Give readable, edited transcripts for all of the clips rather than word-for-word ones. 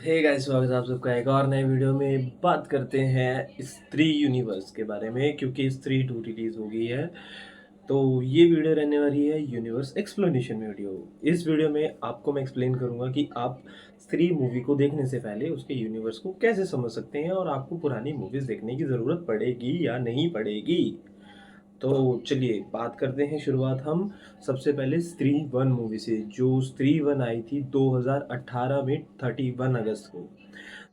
Hey guys, स्वागत है आप सबका एक और नए वीडियो में। बात करते हैं स्त्री यूनिवर्स के बारे में, क्योंकि स्त्री 2 रिलीज़ हो गई है। तो ये वीडियो रहने वाली है यूनिवर्स एक्सप्लेनेशन वीडियो। इस वीडियो में आपको मैं एक्सप्लेन करूँगा कि आप स्त्री मूवी को देखने से पहले उसके यूनिवर्स को कैसे समझ सकते हैं और आपको पुरानी मूवीज़ देखने की ज़रूरत पड़ेगी या नहीं पड़ेगी। तो चलिए बात करते हैं शुरुआत हम सबसे पहले स्त्री 1 मूवी से, जो स्त्री 1 आई थी 2018 में 31 अगस्त को।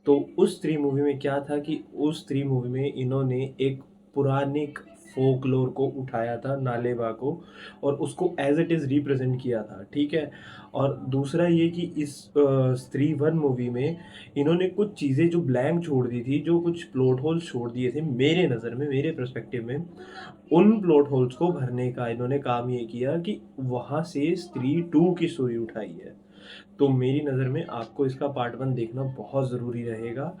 तो उस स्त्री मूवी में क्या था कि उस स्त्री मूवी में इन्होंने एक पुरानिक फ़ोकलोर को उठाया था, नालेबा को, और उसको एज़ इट इज़ रिप्रेज़ेंट किया था, ठीक है? और दूसरा ये कि इस स्त्री 1 मूवी में इन्होंने कुछ चीज़ें जो ब्लैंक छोड़ दी थी, जो कुछ प्लॉट होल्स छोड़ दिए थे मेरे नज़र में, मेरे पर्सपेक्टिव में, उन प्लॉट होल्स को भरने का इन्होंने काम ये किया कि वहाँ से स्त्री 2 की स्टोरी उठाई है। तो मेरी नज़र में आपको इसका पार्ट 1 देखना बहुत ज़रूरी रहेगा,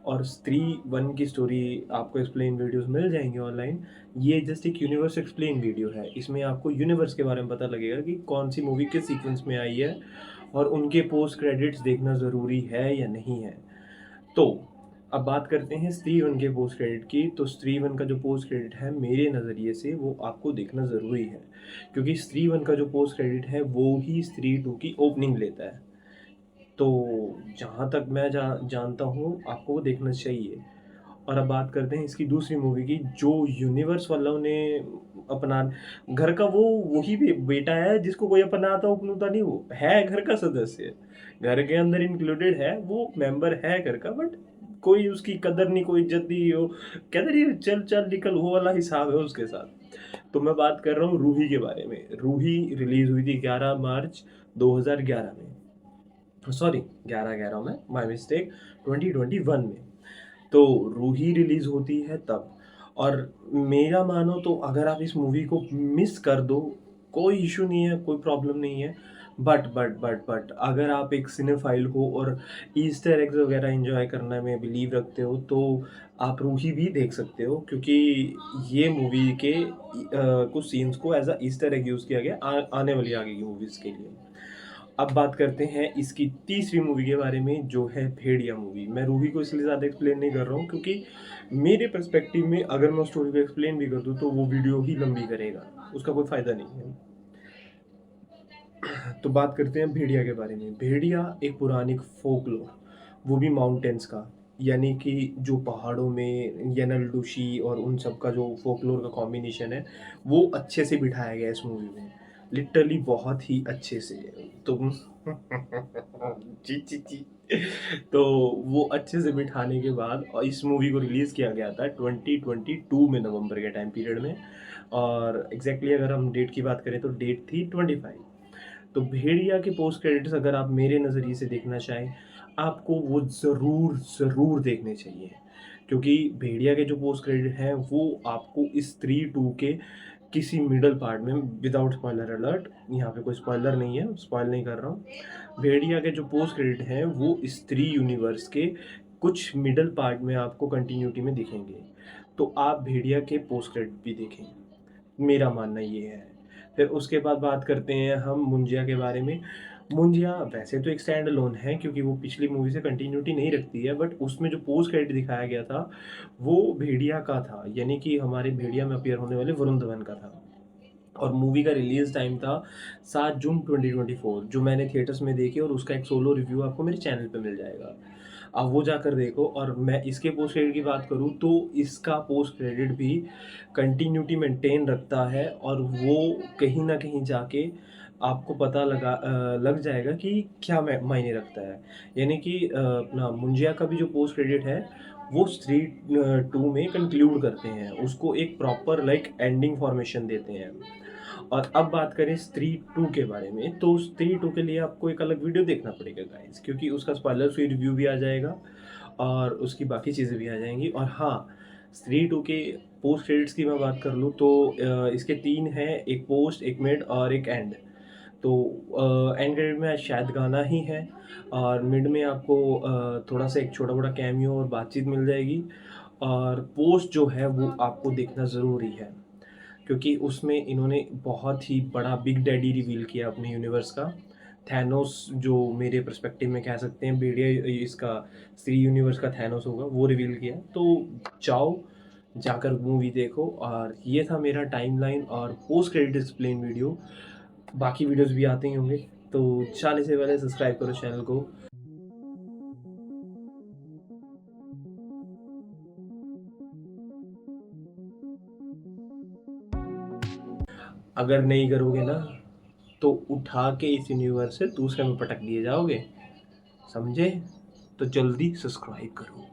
और स्त्री 1 की स्टोरी आपको एक्सप्लेन वीडियोज़ मिल जाएँगे ऑनलाइन। ये जस्ट एक यूनिवर्स एक्सप्लेन वीडियो है। इसमें आपको यूनिवर्स के बारे में पता लगेगा कि कौन-सी मूवी किस सीक्वेंस में आई है और उनके पोस्ट क्रेडिट्स देखना ज़रूरी है या नहीं है। तो अब बात करते हैं स्त्री 1 के पोस्ट क्रेडिट की। तो स्त्री 1 का जो पोस्ट क्रेडिट है मेरे नज़रिए से वो आपको देखना ज़रूरी है, क्योंकि स्त्री 1 का जो पोस्ट क्रेडिट है वो ही स्त्री 2 की ओपनिंग लेता है। तो जहाँ तक मैं जानता हूँ आपको वो देखना चाहिए। और अब बात करते हैं इसकी दूसरी मूवी की, जो यूनिवर्स वालों ने अपना घर का वो वही बेटा है जिसको कोई अपनाता उपनूता नहीं, वो है घर का सदस्य, घर के अंदर इंक्लूडेड है, वो मेंबर है घर का, बट कोई उसकी कदर नहीं, कोई इज्जत नहीं, वो कहते नहीं चल चल निकल, वो वाला हिसाब है उसके साथ। तो मैं बात कर रहा हूँ रूही के बारे में। रूही रिलीज हुई थी 11 मार्च 2011 में, सॉरी 11 में, माय मिस्टेक, 2021 में। तो रूही रिलीज़ होती है तब। और मेरा मानो तो अगर आप इस मूवी को मिस कर दो, कोई इश्यू नहीं है, कोई प्रॉब्लम नहीं है। बट अगर आप एक सिनेफाइल हो और ईस्टर एग्स वगैरह एन्जॉय करने में बिलीव रखते हो, तो आप रूही भी देख सकते हो, क्योंकि ये मूवी के कुछ सीन्स को as a Easter egg use किया गया आने वाली आगे की मूवीज़ के लिए। अब बात करते हैं इसकी तीसरी मूवी के बारे में, जो है भेड़िया मूवी। मैं रूही को इसलिए ज़्यादा एक्सप्लेन नहीं कर रहा हूँ, क्योंकि मेरे पर्सपेक्टिव में अगर मैं स्टोरी को एक्सप्लेन भी कर दूँ तो वो वीडियो ही लंबी करेगा, उसका कोई फ़ायदा नहीं है। तो बात करते हैं भेड़िया के बारे में। भेड़िया एक पौराणिक फोकलोर, वो भी माउंटेन्स का, यानी कि जो पहाड़ों में यनलडुशी और उन सब का जो फोकलोर का कॉम्बिनेशन है, वो अच्छे से बिठाया गया है इस मूवी में। लिटरली बहुत ही अच्छे से। तुम जी, जी, जी। तो वो अच्छे से बिठाने के बाद और इस मूवी को रिलीज़ किया गया था 2022 में, नवंबर के टाइम पीरियड में। और एग्ज़ैक्टली अगर हम डेट की बात करें तो डेट थी 25। तो भेड़िया के पोस्ट क्रेडिट्स अगर आप मेरे नज़रिए से देखना चाहें, आपको वो ज़रूर देखने चाहिए। क्योंकि भेड़िया के जो पोस्ट क्रेडिट हैं, वो आपको इस स्त्री 2 के किसी मिडल पार्ट में, विदाउट स्पॉइलर अलर्ट, यहाँ पे कोई स्पॉइलर नहीं है, स्पॉइल नहीं कर रहा हूँ। भेड़िया के जो पोस्ट क्रेडिट हैं, वो स्त्री यूनिवर्स के कुछ मिडल पार्ट में आपको कंटिन्यूटी में दिखेंगे। तो आप भेड़िया के पोस्ट क्रेडिट भी देखें। मेरा मानना ये है। फिर उसके बाद बात करते हैं हम मुंजिया के बारे में। मुंजिया वैसे तो एक स्टैंड अलोन है, क्योंकि वो पिछली मूवी से कंटिन्यूटी नहीं रखती है, बट उसमें जो पोस्ट क्रेडिट दिखाया गया था, वो भेड़िया का था, यानी कि हमारे भेड़िया में अपीयर होने वाले वरुण धवन का था। और मूवी का रिलीज़ टाइम था 7 जून 2024, जो मैंने थिएटर्स में देखी, और उसका एक सोलो रिव्यू आपको मेरे चैनल पे मिल जाएगा। आप वो जाकर देखो। और मैं इसके पोस्ट क्रेडिट की बात करूँ तो इसका पोस्ट क्रेडिट भी कंटिन्यूटी मेंटेन रखता है, और वो कहीं न कहीं जाके आपको पता लग जाएगा कि क्या मायने रखता है। यानी कि अपना मुंजिया का भी जो पोस्ट क्रेडिट है, वो स्त्री 2 में कंक्लूड करते हैं। उसको एक प्रॉपर लाइक एंडिंग फॉर्मेशन देते हैं। और अब बात करें स्त्री 2 के बारे में, तो स्त्री 2 के लिए आपको एक अलग वीडियो देखना पड़ेगा गाइस, क्योंकि उसका स्पॉइलर फ्री रिव्यू भी आ जाएगा और उसकी बाकी चीज़ें भी आ जाएँगी। और हाँ, स्त्री 2 के पोस्ट क्रेडिट्स की मैं बात कर लूँ तो इसके 3 हैं, एक पोस्ट, एक मिड और एक एंड। तो एंड क्रेडिट में शायद गाना ही है, और मिड में आपको थोड़ा-सा एक छोटा-मोटा कैमियो और बातचीत मिल जाएगी। और पोस्ट जो है वो आपको देखना ज़रूरी है, क्योंकि उसमें इन्होंने बहुत ही बड़ा बिग डैडी रिवील किया अपने यूनिवर्स का, थैनोस जो मेरे पर्सपेक्टिव में कह सकते हैं भेड़िया इसका स्त्री यूनिवर्स का थैनोस होगा वो रिवील किया। तो जाओ जाकर मूवी देखो। और ये था मेरा टाइमलाइन और पोस्ट क्रेडिट एक्सप्लेन वीडियो। बाकी वीडियोस भी आते ही होंगे, तो जाने से पहले सब्सक्राइब करो चैनल को। अगर नहीं करोगे ना तो उठा के इस यूनिवर्स से दूसरे में पटक दिए जाओगे, समझे? तो जल्दी सब्सक्राइब करो।